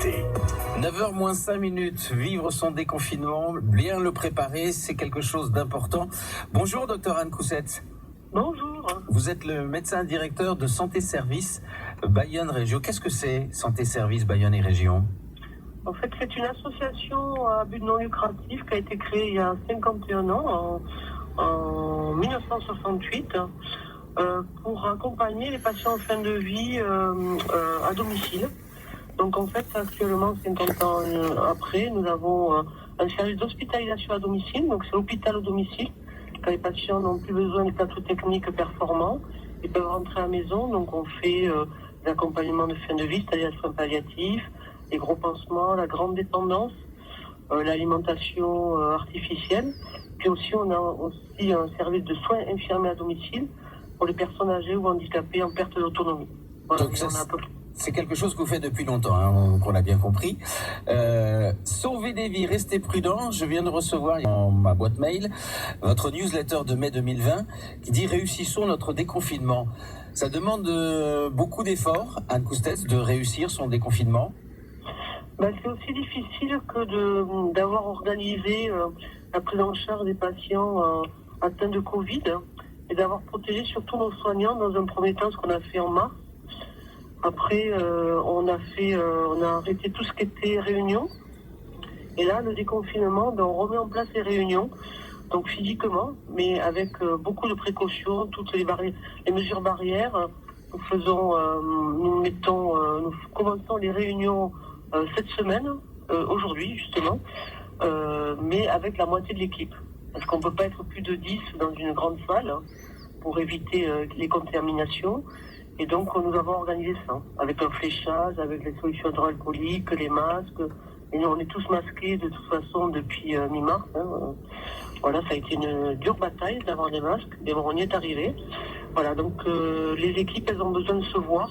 RMC. 9h moins 5 minutes, vivre son déconfinement, bien le préparer, c'est quelque chose d'important. Bonjour docteur Anne Coussette. Bonjour. Vous êtes le médecin directeur de Santé Service Bayonne Région. Qu'est-ce que c'est Santé Service Bayonne et Région ? En fait, c'est une association à but non lucratif qui a été créée il y a 51 ans, en 1968, pour accompagner les patients en fin de vie à domicile. Donc en fait, actuellement, 50 ans après, nous avons un service d'hospitalisation à domicile, donc c'est l'hôpital au domicile. Quand les patients n'ont plus besoin des plateaux techniques performants, ils peuvent rentrer à la maison. Donc on fait des accompagnements de fin de vie, c'est-à-dire les soins palliatifs, les gros pansements, la grande dépendance, l'alimentation artificielle. Puis aussi, on a aussi un service de soins infirmiers à domicile pour les personnes âgées ou handicapées en perte d'autonomie. Voilà, donc c'est quelque chose que vous faites depuis longtemps, hein, qu'on a bien compris. Sauvez des vies, restez prudents. Je viens de recevoir dans ma boîte mail votre newsletter de mai 2020 qui dit « Réussissons notre déconfinement ». Ça demande beaucoup d'efforts, Anne Coussette, de réussir son déconfinement. C'est aussi difficile que d'avoir organisé la prise en charge des patients atteints de Covid et d'avoir protégé surtout nos soignants dans un premier temps, ce qu'on a fait en mars. Après, on a arrêté tout ce qui était réunion. Et là, le déconfinement, on remet en place les réunions, donc physiquement, mais avec beaucoup de précautions, toutes les mesures barrières. Nous commençons les réunions cette semaine, aujourd'hui justement, mais avec la moitié de l'équipe. Parce qu'on ne peut pas être plus de 10 dans une grande salle pour éviter les contaminations. Et donc, nous avons organisé ça, avec un fléchage, avec les solutions hydroalcooliques, les masques. Et nous, on est tous masqués de toute façon depuis mi-mars. Voilà, ça a été une dure bataille d'avoir des masques, mais bon, on y est arrivé. Voilà, donc les équipes, elles ont besoin de se voir,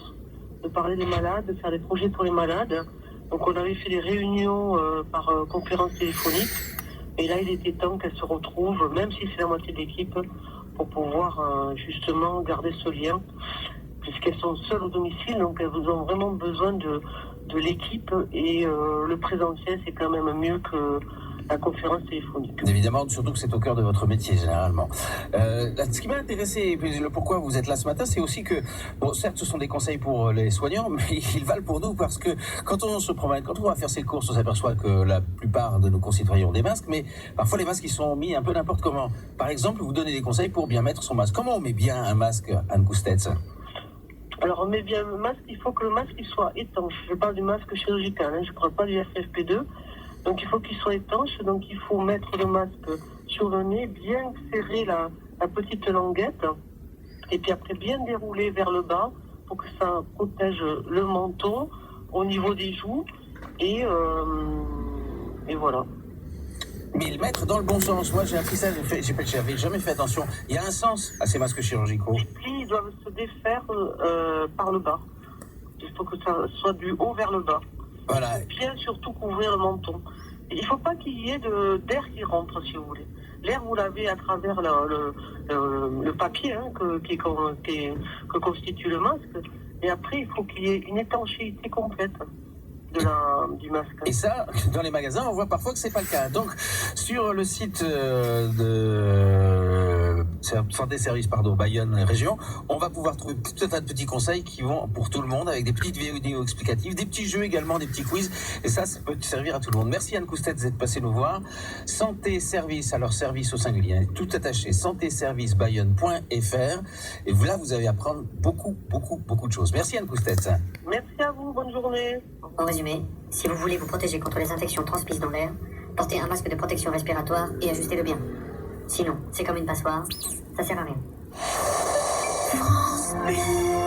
de parler des malades, de faire des projets pour les malades. Donc, on avait fait des réunions par conférence téléphonique. Et là, il était temps qu'elles se retrouvent, même si c'est la moitié de l'équipe, pour pouvoir justement garder ce lien. Puisqu'elles sont seules au domicile, donc elles ont vraiment besoin de l'équipe et le présentiel, c'est quand même mieux que la conférence téléphonique. Évidemment, surtout que c'est au cœur de votre métier, généralement. Ce qui m'a intéressé, et puis le pourquoi vous êtes là ce matin, c'est aussi que, bon, certes, ce sont des conseils pour les soignants, mais ils valent pour nous parce que quand on se promène, quand on va faire ses courses, on s'aperçoit que la plupart de nos concitoyens ont des masques, mais parfois les masques, ils sont mis un peu n'importe comment. Par exemple, vous donnez des conseils pour bien mettre son masque. Comment on met bien un masque, Anne Coussette ? Alors, on met bien le masque, il faut que le masque il soit étanche. Je parle du masque chirurgical, je ne parle pas du FFP2. Donc, il faut qu'il soit étanche. Donc, il faut mettre le masque sur le nez, bien serrer la petite languette. Et puis après, bien dérouler vers le bas pour que ça protège le menton au niveau des joues. Et voilà. Mais le mettre dans le bon sens. Moi, j'ai appris ça, j'avais jamais fait attention. Il y a un sens à ces masques chirurgicaux. Les plis doivent se défaire par le bas. Il faut que ça soit du haut vers le bas. Voilà. Bien surtout couvrir le menton. Il ne faut pas qu'il y ait d'air qui rentre, si vous voulez. L'air, vous l'avez à travers le papier que constitue le masque. Et après, il faut qu'il y ait une étanchéité complète du masque. Et ça, dans les magasins, on voit parfois que c'est pas le cas. Donc, sur le site de Santé Service Bayonne Région, on va pouvoir trouver tout un tas de petits conseils qui vont pour tout le monde, avec des petites vidéos explicatives, des petits jeux également, des petits quiz. Et ça peut servir à tout le monde. Merci Anne Coussette d'être passée nous voir. Santé Service, alors service au singulier, tout attaché, santéservicebayonne.fr. Et là, vous allez apprendre beaucoup de choses. Merci Anne Coussette. Merci à vous, bonne journée. En résumé, si vous voulez vous protéger contre les infections transmises dans l'air, portez un masque de protection respiratoire et ajustez-le bien. Sinon, c'est comme une passoire, ça sert à rien. France Bleu.